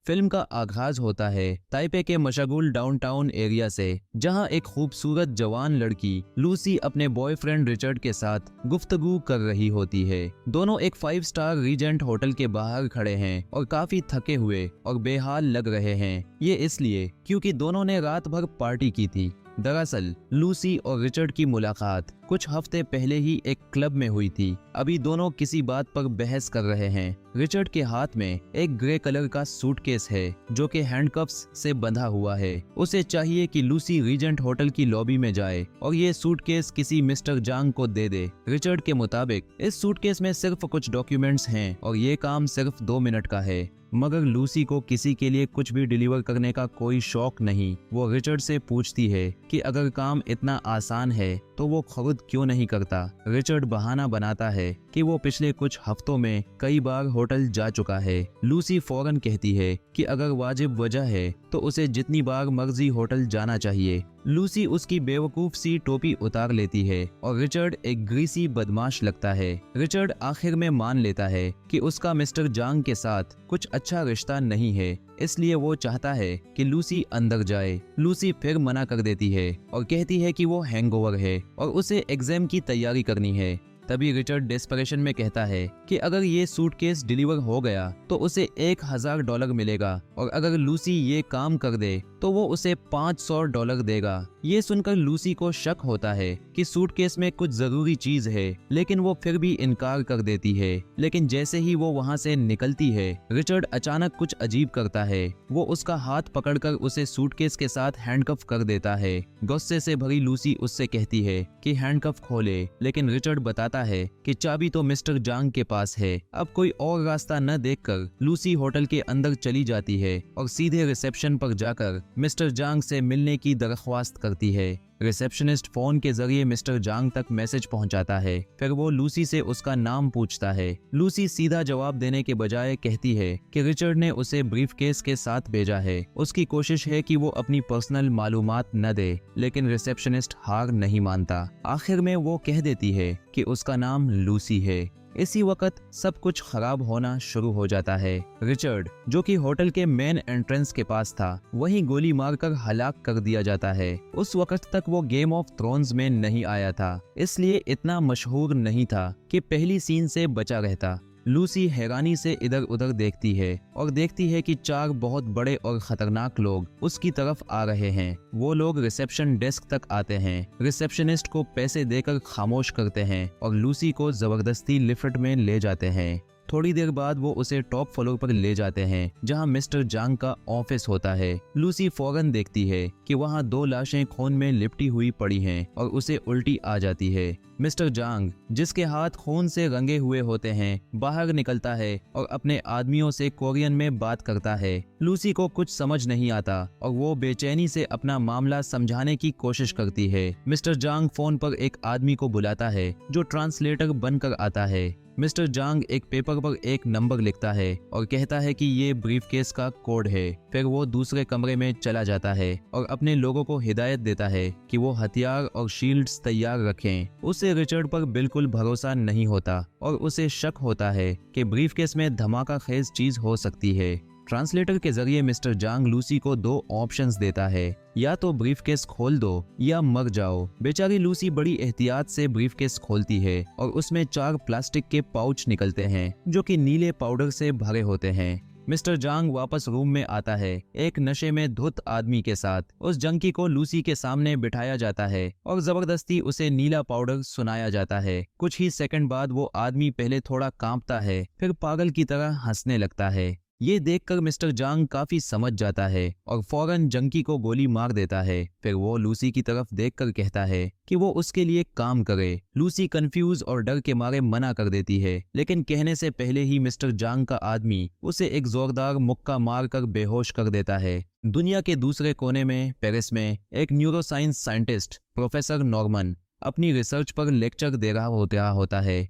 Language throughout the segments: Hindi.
फिल्म का आगाज होता है ताइपे के मशगूल डाउनटाउन एरिया से, जहां एक खूबसूरत जवान लड़की लूसी अपने बॉयफ्रेंड रिचर्ड के साथ गुफ्तगू कर रही होती है। दोनों एक 5 स्टार रीजेंट होटल के बाहर खड़े हैं और काफी थके हुए और बेहाल लग रहे हैं। ये इसलिए क्योंकि दोनों ने रात भर पार्टी की थी। दरअसल लूसी और रिचर्ड की मुलाकात कुछ हफ्ते पहले ही एक क्लब में हुई थी। अभी दोनों किसी बात पर बहस कर रहे हैं। रिचर्ड के हाथ में एक ग्रे कलर का सूटकेस है जो कि हैंडकफ्स से बंधा हुआ है। उसे चाहिए कि लूसी रीजेंट होटल की लॉबी में जाए और ये सूटकेस किसी मिस्टर जांग को दे दे। रिचर्ड के मुताबिक इस सूटकेस में सिर्फ कुछ डॉक्यूमेंट्स हैं और ये काम सिर्फ 2 मिनट का है। मगर लूसी को किसी के लिए कुछ भी डिलीवर करने का कोई शौक नहीं। वो रिचर्ड से पूछती है कि अगर काम इतना आसान है तो वो खुद क्यों नहीं करता। रिचर्ड बहाना बनाता है कि वो पिछले कुछ हफ्तों में कई बार होटल जा चुका है। लूसी फौरन कहती है कि अगर वाजिब वजह है तो उसे जितनी बार मर्जी होटल जाना चाहिए। लूसी उसकी बेवकूफ सी टोपी उतार लेती है और रिचर्ड एक ग्रीसी बदमाश लगता है। रिचर्ड आखिर में मान लेता है कि उसका मिस्टर जांग के साथ कुछ अच्छा रिश्ता नहीं है, इसलिए वो चाहता है कि लूसी अंदर जाए। लूसी फिर मना कर देती है और कहती है कि वो हैंगओवर है और उसे एग्जाम की तैयारी करनी है। तभी रिचर्ड डेस्परेशन में कहता है कि अगर ये सूटकेस डिलीवर हो गया तो उसे $1000 मिलेगा और अगर लूसी ये काम कर दे तो वो उसे $500 देगा। ये सुनकर लूसी को शक होता है कि सूटकेस में कुछ जरूरी चीज है, लेकिन वो फिर भी इनकार कर देती है। लेकिन जैसे ही वो वहाँ से निकलती है, रिचर्ड अचानक कुछ अजीब करता है। वो उसका हाथ पकड़कर उसे सूटकेस के साथ हैंडकफ कर देता है। गुस्से से भरी लूसी उससे कहती है कि हैंडकफ खोले, लेकिन रिचर्ड बताता है कि चाबी तो मिस्टर जांग के पास है। अब कोई और रास्ता न देखकर लूसी होटल के अंदर चली जाती है और सीधे रिसेप्शन पर जाकर मिस्टर जांग से मिलने की दरख्वास्त करती है। रिसेप्शनिस्ट फोन के जरिए मिस्टर जांग तक मैसेज पहुंचाता है। फिर वो लूसी से उसका नाम पूछता है। लूसी सीधा जवाब देने के बजाय कहती है कि रिचर्ड ने उसे ब्रीफकेस के साथ भेजा है। उसकी कोशिश है कि वो अपनी पर्सनल मालूमात न दे, लेकिन रिसेप्शनिस्ट हार नहीं मानता। आखिर में वो कह देती है कि उसका नाम लूसी है। इसी वक्त सब कुछ खराब होना शुरू हो जाता है। रिचर्ड, जो कि होटल के मेन एंट्रेंस के पास था, वहीं गोली मारकर हलाक कर दिया जाता है। उस वक्त तक वो गेम ऑफ थ्रोन्स में नहीं आया था, इसलिए इतना मशहूर नहीं था कि पहली सीन से बचा रहता। लूसी हैरानी से इधर उधर देखती है और देखती है कि 4 बहुत बड़े और खतरनाक लोग उसकी तरफ आ रहे हैं। वो लोग रिसेप्शन डेस्क तक आते हैं, रिसेप्शनिस्ट को पैसे देकर खामोश करते हैं और लूसी को जबरदस्ती लिफ्ट में ले जाते हैं। थोड़ी देर बाद वो उसे टॉप फ्लोर पर ले जाते हैं जहां मिस्टर जांग का ऑफिस होता है। लूसी फौरन देखती है कि वहां 2 लाशें खून में लिपटी हुई पड़ी हैं और उसे उल्टी आ जाती है। मिस्टर जांग, जिसके हाथ खून से रंगे हुए होते हैं, बाहर निकलता है और अपने आदमियों से कोरियन में बात करता है। लूसी को कुछ समझ नहीं आता और वो बेचैनी से अपना मामला समझाने की कोशिश करती है। मिस्टर जांग फोन पर एक आदमी को बुलाता है जो ट्रांसलेटर बनकर आता है। मिस्टर जांग एक पेपर पर एक नंबर लिखता है और कहता है कि ये ब्रीफकेस का कोड है। फिर वो दूसरे कमरे में चला जाता है और अपने लोगों को हिदायत देता है कि वो हथियार और शील्ड्स तैयार रखें। उसे रिचर्ड पर बिल्कुल भरोसा नहीं होता और उसे शक होता है कि ब्रीफकेस में धमाका खेज चीज हो सकती है। ट्रांसलेटर के जरिए मिस्टर जांग लूसी को 2 ऑप्शंस देता है, या तो ब्रीफकेस खोल दो या मर जाओ। बेचारी लूसी बड़ी एहतियात से ब्रीफकेस खोलती है और उसमें 4 प्लास्टिक के पाउच निकलते हैं जो कि नीले पाउडर से भरे होते हैं। मिस्टर जांग वापस रूम में आता है एक नशे में धुत आदमी के साथ। उस जंकी को लूसी के सामने बिठाया जाता है और जबरदस्ती उसे नीला पाउडर सुनाया जाता है। कुछ ही सेकंड बाद वो आदमी पहले थोड़ा कांपता है, फिर पागल की तरह हंसने लगता है। ये देखकर मिस्टर जांग काफी समझ जाता है और फौरन जंकी को गोली मार देता है। फिर वो लूसी की तरफ देखकर कहता है कि वो उसके लिए काम करे। लूसी कंफ्यूज और डर के मारे मना कर देती है, लेकिन कहने से पहले ही मिस्टर जांग का आदमी उसे एक जोरदार मुक्का मारकर बेहोश कर देता है। दुनिया के दूसरे कोने में पेरिस में एक न्यूरोसाइंस साइंटिस्ट प्रोफेसर नॉर्मन अपनी रिसर्च पर लेक्चर दे रहा होता है।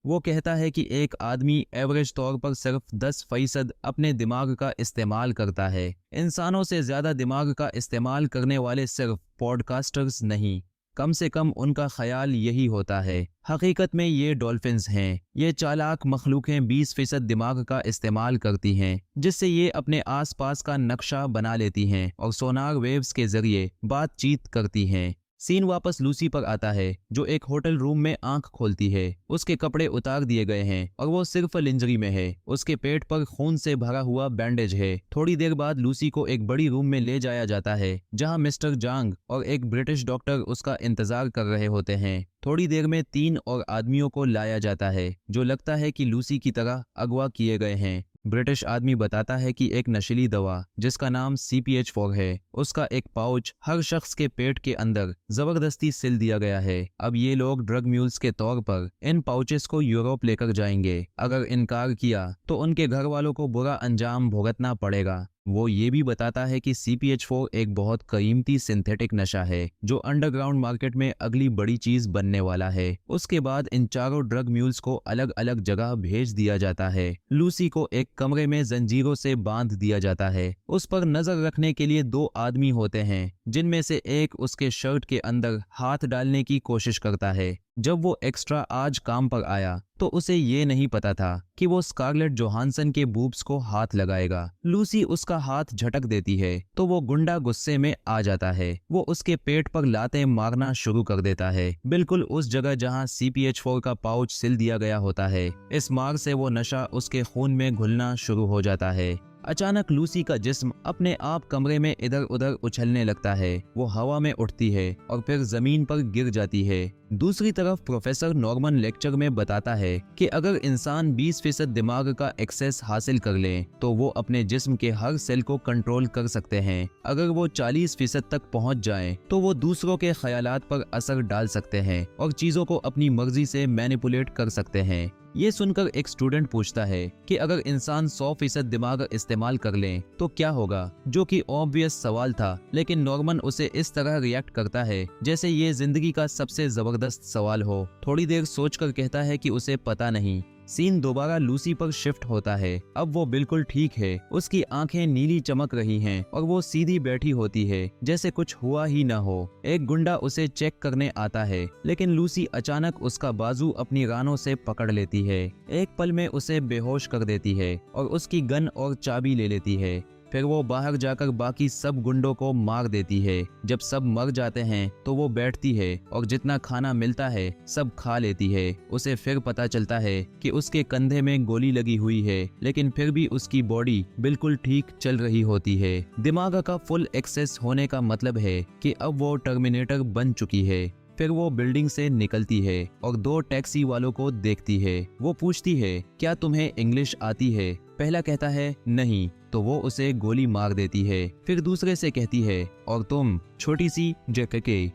वो कहता है कि एक आदमी एवरेज तौर पर सिर्फ 10% अपने दिमाग का इस्तेमाल करता है। इंसानों से ज्यादा दिमाग का इस्तेमाल करने वाले सिर्फ पॉडकास्टर्स नहीं, कम से कम उनका ख्याल यही होता है। हकीकत में ये डॉल्फिन्स हैं। ये चालाक मखलूकें 20% दिमाग का इस्तेमाल करती हैं, जिससे ये अपने आसपास का नक्शा बना लेती हैं और सोनार वेव्स के जरिए बातचीत करती हैं। सीन वापस लूसी पर आता है, जो एक होटल रूम में आंख खोलती है। उसके कपड़े उतार दिए गए हैं और वो सिर्फ लिंजरी में है। उसके पेट पर खून से भरा हुआ बैंडेज है। थोड़ी देर बाद लूसी को एक बड़ी रूम में ले जाया जाता है, जहां मिस्टर जांग और एक ब्रिटिश डॉक्टर उसका इंतजार कर रहे होते हैं। थोड़ी देर में 3 और आदमियों को लाया जाता है, जो लगता है कि लूसी की तरह अगवा किए गए हैं। ब्रिटिश आदमी बताता है कि एक नशीली दवा जिसका नाम CPH4 है, उसका एक पाउच हर शख्स के पेट के अंदर जबरदस्ती सिल दिया गया है। अब ये लोग ड्रग म्यूल्स के तौर पर इन पाउचेस को यूरोप लेकर जाएंगे। अगर इनकार किया तो उनके घर वालों को बुरा अंजाम भुगतना पड़ेगा। वो ये भी बताता है कि CPH4 एक बहुत कीमती सिंथेटिक नशा है, जो अंडरग्राउंड मार्केट में अगली बड़ी चीज बनने वाला है। उसके बाद इन चारों ड्रग म्यूल्स को अलग अलग जगह भेज दिया जाता है। लूसी को एक कमरे में जंजीरों से बांध दिया जाता है। उस पर नजर रखने के लिए 2 आदमी होते हैं, जिनमें से एक उसके शर्ट के अंदर हाथ डालने की कोशिश करता है। जब वो एक्स्ट्रा आज काम पर आया तो उसे ये नहीं पता था कि वो स्कारलेट जोहानसन के बूब्स को हाथ लगाएगा। लूसी उसका हाथ झटक देती है तो वो गुंडा गुस्से में आ जाता है। वो उसके पेट पर लातें मारना शुरू कर देता है, बिल्कुल उस जगह जहां CPH4 का पाउच सिल दिया गया होता है। इस मार से वो नशा उसके खून में घुलना शुरू हो जाता है। अचानक लूसी का जिस्म अपने आप कमरे में इधर उधर उछलने लगता है। वो हवा में उठती है और फिर जमीन पर गिर जाती है। दूसरी तरफ प्रोफेसर नॉर्मन लेक्चर में बताता है कि अगर इंसान 20% दिमाग का एक्सेस हासिल कर ले तो वो अपने जिस्म के हर सेल को कंट्रोल कर सकते हैं। अगर वो 40% तक पहुंच जाएं तो वो दूसरों के ख्यालात पर असर डाल सकते हैं और चीजों को अपनी मर्जी से मैनिपुलेट कर सकते हैं। ये सुनकर एक स्टूडेंट पूछता है कि अगर इंसान 100% दिमाग इस्तेमाल कर ले तो क्या होगा, जो कि ऑब्वियस सवाल था, लेकिन नॉर्मन उसे इस तरह रिएक्ट करता है जैसे ये जिंदगी का सबसे जबरदस्त सवाल हो। थोड़ी देर सोचकर कहता है कि उसे पता नहीं। सीन दोबारा लूसी पर शिफ्ट होता है। अब वो बिल्कुल ठीक है। उसकी आंखें नीली चमक रही हैं और वो सीधी बैठी होती है जैसे कुछ हुआ ही ना हो। एक गुंडा उसे चेक करने आता है, लेकिन लूसी अचानक उसका बाजू अपनी रानों से पकड़ लेती है। एक पल में उसे बेहोश कर देती है और उसकी गन और चाबी ले लेती है। फिर वो बाहर जाकर बाकी सब गुंडों को मार देती है। जब सब मर जाते हैं तो वो बैठती है और जितना खाना मिलता है सब खा लेती है। उसे फिर पता चलता है कि उसके कंधे में गोली लगी हुई है, लेकिन फिर भी उसकी बॉडी बिल्कुल ठीक चल रही होती है। दिमाग का फुल एक्सेस होने का मतलब है कि अब वो टर्मिनेटर बन चुकी है। फिर वो बिल्डिंग से निकलती है और 2 टैक्सी वालों को देखती है। वो पूछती है, क्या तुम्हें इंग्लिश आती है? पहला कहता है नहीं, तो वो उसे गोली मार देती है। फिर दूसरे से कहती है, और तुम छोटी सी जेके?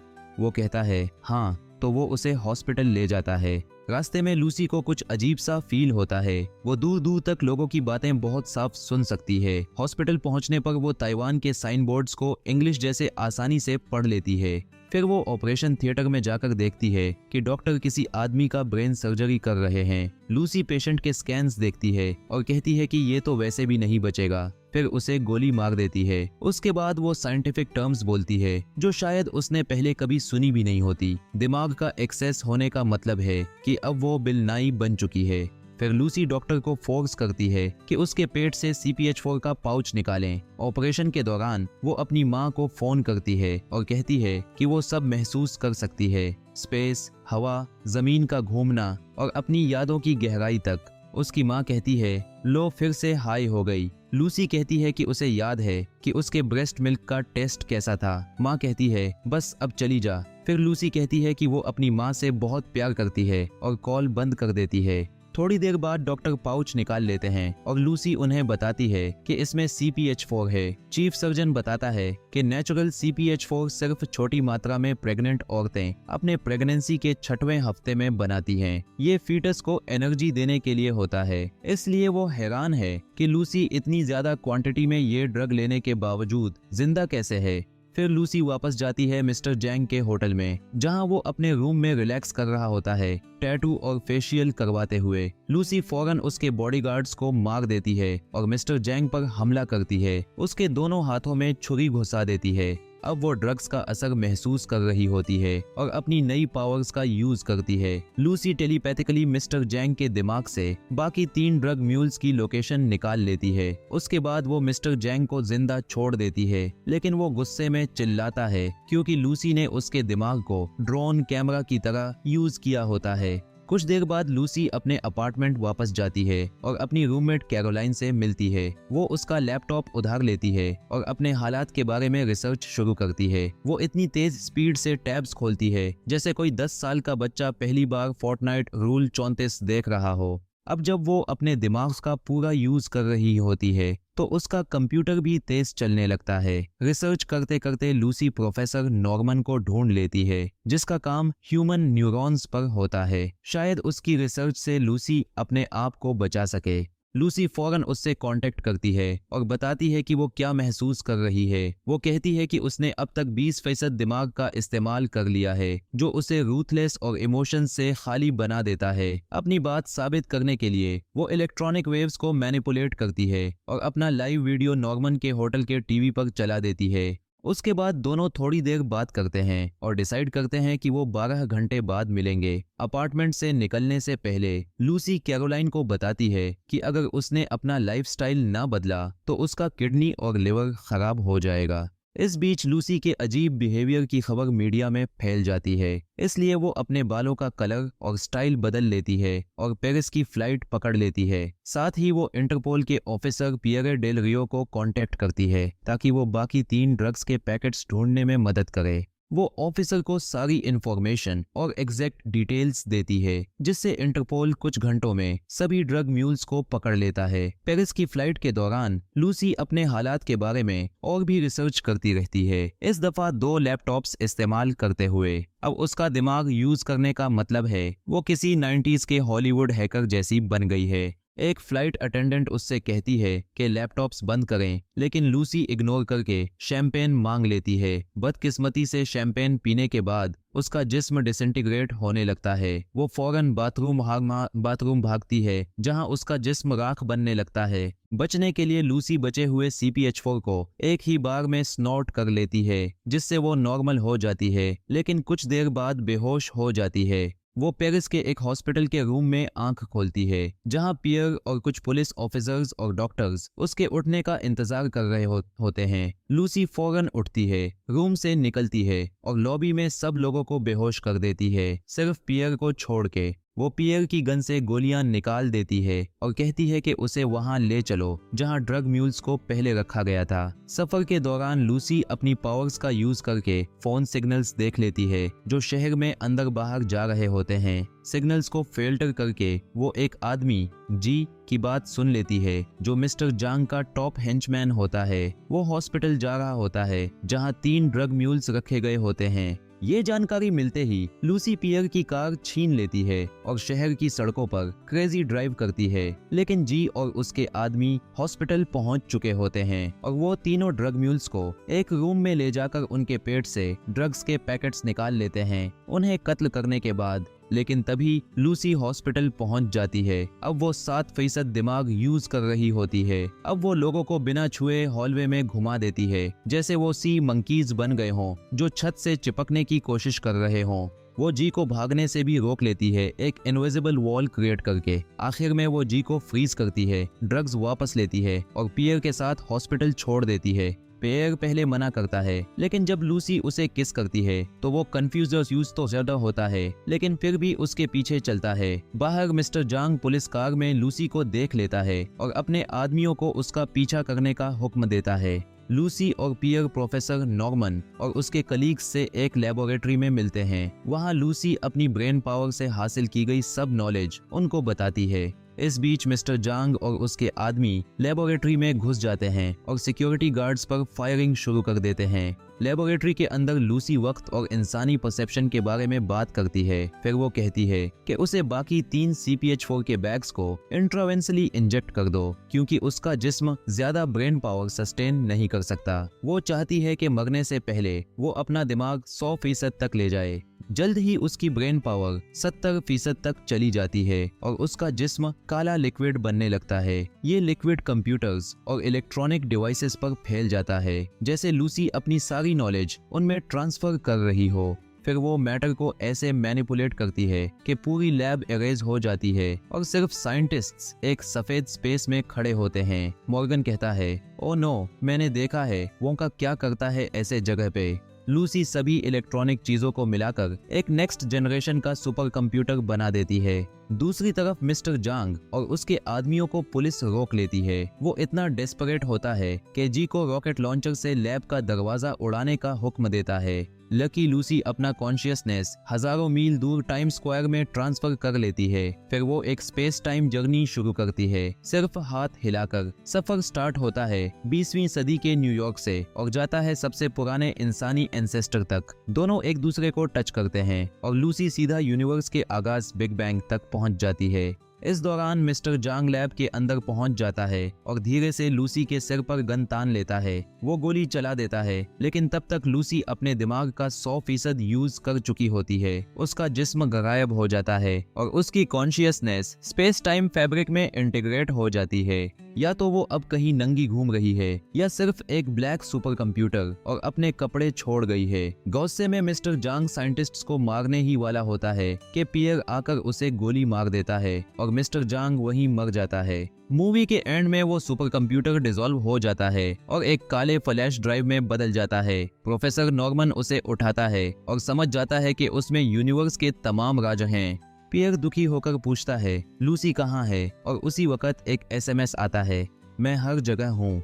वो कहता है हाँ, तो वो उसे हॉस्पिटल ले जाता है। रास्ते में लूसी को कुछ अजीब सा फील होता है। वो दूर दूर तक लोगों की बातें बहुत साफ सुन सकती है। हॉस्पिटल पहुंचने पर वो ताइवान के साइन बोर्ड्स को इंग्लिश जैसे आसानी से पढ़ लेती है। फिर वो ऑपरेशन थिएटर में जाकर देखती है कि डॉक्टर किसी आदमी का ब्रेन सर्जरी कर रहे हैं। लूसी पेशेंट के स्कैन्स देखती है और कहती है कि ये तो वैसे भी नहीं बचेगा। फिर उसे गोली मार देती है। उसके बाद वो साइंटिफिक टर्म्स बोलती है जो शायद उसने पहले कभी सुनी भी नहीं होती। दिमाग का एक्सेस होने का मतलब है कि अब वो बिलनाई बन चुकी है। फिर लूसी डॉक्टर को फोर्स करती है कि उसके पेट से CPH4 का पाउच निकालें। ऑपरेशन के दौरान वो अपनी माँ को फोन करती है और कहती है कि वो सब महसूस कर सकती है, स्पेस, हवा, जमीन का घूमना और अपनी यादों की गहराई तक। उसकी माँ कहती है, लो फिर से हाई हो गई। लूसी कहती है कि उसे याद है कि उसके ब्रेस्ट मिल्क का टेस्ट कैसा था। माँ कहती है, बस अब चली जा। फिर लूसी कहती है कि वो अपनी माँ से बहुत प्यार करती है और कॉल बंद कर देती है। थोड़ी देर बाद डॉक्टर पाउच निकाल लेते हैं और लूसी उन्हें बताती है कि इसमें CPH4 है। चीफ सर्जन बताता है कि नेचुरल CPH4 सिर्फ छोटी मात्रा में प्रेग्नेंट औरतें अपने प्रेगनेंसी के 6वें हफ्ते में बनाती हैं। ये फीटस को एनर्जी देने के लिए होता है। इसलिए वो हैरान है कि लूसी इतनी ज्यादा क्वांटिटी में ये ड्रग लेने के बावजूद जिंदा कैसे है। फिर लूसी वापस जाती है मिस्टर जैंग के होटल में, जहां वो अपने रूम में रिलैक्स कर रहा होता है, टैटू और फेशियल करवाते हुए। लूसी फौरन उसके बॉडीगार्ड्स को मार देती है और मिस्टर जैंग पर हमला करती है। उसके दोनों हाथों में छुरी घुसा देती है। अब वो ड्रग्स का असर महसूस कर रही होती है और अपनी नई पावर्स का यूज करती है। लूसी टेलीपैथिकली मिस्टर जैंग के दिमाग से बाकी 3 ड्रग म्यूल्स की लोकेशन निकाल लेती है। उसके बाद वो मिस्टर जैंग को जिंदा छोड़ देती है, लेकिन वो गुस्से में चिल्लाता है क्योंकि लूसी ने उसके दिमाग को ड्रोन कैमरा की तरह यूज किया होता है। कुछ देर बाद लूसी अपने अपार्टमेंट वापस जाती है और अपनी रूममेट कैरोलाइन से मिलती है। वो उसका लैपटॉप उधार लेती है और अपने हालात के बारे में रिसर्च शुरू करती है। वो इतनी तेज स्पीड से टैब्स खोलती है जैसे कोई 10 साल का बच्चा पहली बार फोर्टनाइट रूल 34 देख रहा हो। अब जब वो अपने दिमाग का पूरा यूज कर रही होती है तो उसका कंप्यूटर भी तेज चलने लगता है। रिसर्च करते करते लूसी प्रोफेसर नॉर्मन को ढूंढ लेती है जिसका काम ह्यूमन न्यूरॉन्स पर होता है। शायद उसकी रिसर्च से लूसी अपने आप को बचा सके। लूसी फौरन उससे कांटेक्ट करती है और बताती है कि वो क्या महसूस कर रही है। वो कहती है कि उसने अब तक 20% दिमाग का इस्तेमाल कर लिया है जो उसे रूथलेस और इमोशन से खाली बना देता है। अपनी बात साबित करने के लिए वो इलेक्ट्रॉनिक वेव्स को मैनिपुलेट करती है और अपना लाइव वीडियो नॉर्मन के होटल के टीवी पर चला देती है। उसके बाद दोनों थोड़ी देर बात करते हैं और डिसाइड करते हैं कि वो 12 घंटे बाद मिलेंगे। अपार्टमेंट से निकलने से पहले लूसी कैरोलाइन को बताती है कि अगर उसने अपना लाइफस्टाइल ना बदला तो उसका किडनी और लिवर खराब हो जाएगा। इस बीच लूसी के अजीब बिहेवियर की खबर मीडिया में फैल जाती है, इसलिए वो अपने बालों का कलर और स्टाइल बदल लेती है और पेरिस की फ्लाइट पकड़ लेती है। साथ ही वो इंटरपोल के ऑफिसर पियरे डेल रियो को कांटेक्ट करती है ताकि वो बाकी 3 ड्रग्स के पैकेट्स ढूंढने में मदद करे। वो ऑफिसर को सारी इंफॉर्मेशन और एग्जैक्ट डिटेल्स देती है जिससे इंटरपोल कुछ घंटों में सभी ड्रग म्यूल्स को पकड़ लेता है। पेरिस की फ्लाइट के दौरान लूसी अपने हालात के बारे में और भी रिसर्च करती रहती है, इस दफा 2 लैपटॉप्स इस्तेमाल करते हुए। अब उसका दिमाग यूज करने का मतलब है वो किसी 90s के हॉलीवुड हैकर जैसी बन गई है। एक फ्लाइट अटेंडेंट उससे कहती है कि लैपटॉप्स बंद करें, लेकिन लूसी इग्नोर करके शैंपेन मांग लेती है। बदकिस्मती से शैंपेन पीने के बाद उसका जिस्म डिसइंटीग्रेट होने लगता है। वो फौरन बाथरूम भागती है जहां उसका जिस्म राख बनने लगता है। बचने के लिए लूसी बचे हुए CPH4 को एक ही बार में स्नॉट कर लेती है जिससे वो नॉर्मल हो जाती है, लेकिन कुछ देर बाद बेहोश हो जाती है। वो पेरिस के एक हॉस्पिटल के रूम में आंख खोलती है जहां पियर और कुछ पुलिस ऑफिसर्स और डॉक्टर्स उसके उठने का इंतजार कर रहे होते हैं। लूसी फौरन उठती है, रूम से निकलती है और लॉबी में सब लोगों को बेहोश कर देती है सिर्फ पियर को छोड़ के। वो पियर की गन से गोलियां निकाल देती है और कहती है कि उसे वहां ले चलो जहां ड्रग म्यूल्स को पहले रखा गया था। सफर के दौरान लूसी अपनी पावर्स का यूज करके फोन सिग्नल्स देख लेती है जो शहर में अंदर बाहर जा रहे होते हैं। सिग्नल्स को फिल्टर करके वो एक आदमी जी की बात सुन लेती है जो मिस्टर जांग का टॉप हेंचमैन होता है। वो हॉस्पिटल जा रहा होता है जहां 3 ड्रग म्यूल्स रखे गए होते हैं। ये जानकारी मिलते ही लूसी पियर की कार छीन लेती है और शहर की सड़कों पर क्रेजी ड्राइव करती है, लेकिन जी और उसके आदमी हॉस्पिटल पहुंच चुके होते हैं और वो तीनों ड्रग म्यूल्स को एक रूम में ले जाकर उनके पेट से ड्रग्स के पैकेट्स निकाल लेते हैं उन्हें कत्ल करने के बाद। लेकिन तभी लूसी हॉस्पिटल पहुंच जाती है। अब वो 7% दिमाग यूज कर रही होती है। अब वो लोगों को बिना छुए हॉलवे में घुमा देती है जैसे वो सी मंकीज बन गए हों जो छत से चिपकने की कोशिश कर रहे हों। वो जी को भागने से भी रोक लेती है एक इनविजिबल वॉल क्रिएट करके। आखिर में वो जी को फ्रीज करती है, ड्रग्स वापस लेती है और पियर के साथ हॉस्पिटल छोड़ देती है। पियर पहले मना करता है, लेकिन जब लूसी उसे किस करती है तो वो कंफ्यूज तो ज्यादा होता है, लेकिन फिर भी उसके पीछे चलता है। बाहर मिस्टर जांग पुलिस कार में लूसी को देख लेता है और अपने आदमियों को उसका पीछा करने का हुक्म देता है। लूसी और पियर प्रोफेसर नॉर्मन और उसके कलीग्स से एक लेबोरेटरी में मिलते हैं। वहां लूसी अपनी ब्रेन पावर से हासिल की गई सब नॉलेज उनको बताती है। इस बीच मिस्टर जांग और उसके आदमी लेबोरेटरी में घुस जाते हैं और सिक्योरिटी गार्ड्स पर फायरिंग शुरू कर देते हैं। लेबोरेटरी के अंदर लूसी वक्त और इंसानी परसेप्शन के बारे में बात करती है। फिर वो कहती है कि उसे बाकी 3 CPH4 के बैग्स को इंट्रावेंसली इंजेक्ट कर दो क्योंकि उसका जिस्म ज्यादा ब्रेन पावर सस्टेन नहीं कर सकता। वो चाहती है कि मरने से पहले वो अपना दिमाग 100% तक ले जाए। जल्द ही उसकी ब्रेन पावर 70% तक चली जाती है और उसका जिस्म काला लिक्विड बनने लगता है। ये लिक्विड कंप्यूटर्स और इलेक्ट्रॉनिक डिवाइसेस पर फैल जाता है, जैसे लूसी अपनी सारी नॉलेज उनमें ट्रांसफर कर रही हो। फिर वो मैटर को ऐसे मैनिपुलेट करती है कि पूरी लैब इरेज हो जाती है और सिर्फ साइंटिस्ट्स एक सफेद स्पेस में खड़े होते हैं। मॉर्गन कहता है, ओ नो, मैंने देखा है वोंका क्या करता है ऐसे जगह पे। लूसी सभी इलेक्ट्रॉनिक चीजों को मिलाकर एक नेक्स्ट जनरेशन का सुपर कंप्यूटर बना देती है। दूसरी तरफ मिस्टर जांग और उसके आदमियों को पुलिस रोक लेती है। वो इतना डेस्परेट होता है कि जी को रॉकेट लॉन्चर से लैब का दरवाजा उड़ाने का हुक्म देता है। लकी लूसी अपना कॉन्शियसनेस हजारों मील दूर टाइम स्क्वायर में ट्रांसफर कर लेती है। फिर वो एक स्पेस टाइम जर्नी शुरू करती है, सिर्फ हाथ हिलाकर। सफर स्टार्ट होता है 20वीं सदी के न्यूयॉर्क से और जाता है सबसे पुराने इंसानी एंसेस्टर तक। दोनों एक दूसरे को टच करते हैं और लूसी सीधा यूनिवर्स के आगाज बिग बैंग तक पहुंच जाती है। इस दौरान मिस्टर जांग लैब के अंदर पहुंच जाता है और धीरे से लूसी के सिर पर गन तान लेता है। वो गोली चला देता है, लेकिन तब तक लूसी अपने दिमाग का 100% यूज कर चुकी होती है। उसका जिस्म गायब हो जाता है और उसकी कॉन्शियसनेस स्पेस टाइम फैब्रिक में इंटीग्रेट हो जाती है। या तो वो अब कहीं नंगी घूम रही है या सिर्फ एक ब्लैक सुपर कंप्यूटर और अपने कपड़े छोड़ गई है। गौस्से में मिस्टर जांग साइंटिस्ट्स को मारने ही वाला होता है कि पियर आकर उसे गोली मार देता है और मिस्टर जांग वहीं मर जाता है। मूवी के एंड में वो सुपर कंप्यूटर डिसॉल्व हो जाता है और एक काले फ्लैश ड्राइव में बदल जाता है। प्रोफेसर नॉर्मन उसे उठाता है और समझ जाता है कि उसमें यूनिवर्स के तमाम राज हैं। पियर दुखी होकर पूछता है, लूसी कहाँ है? और उसी वक्त एक SMS आता है, मैं हर जगह हूँ।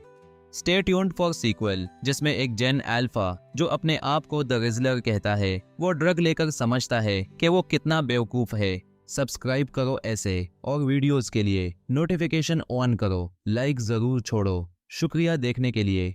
स्टे ट्यून्ड फॉर सीक्वल, जिसमें एक जेन अल्फा जो अपने आप को द रिजलर कहता है, वो ड्रग लेकर समझता है कि वो कितना बेवकूफ है। सब्सक्राइब करो ऐसे और वीडियोस के लिए, नोटिफिकेशन ऑन करो, लाइक जरूर छोड़ो। शुक्रिया देखने के लिए।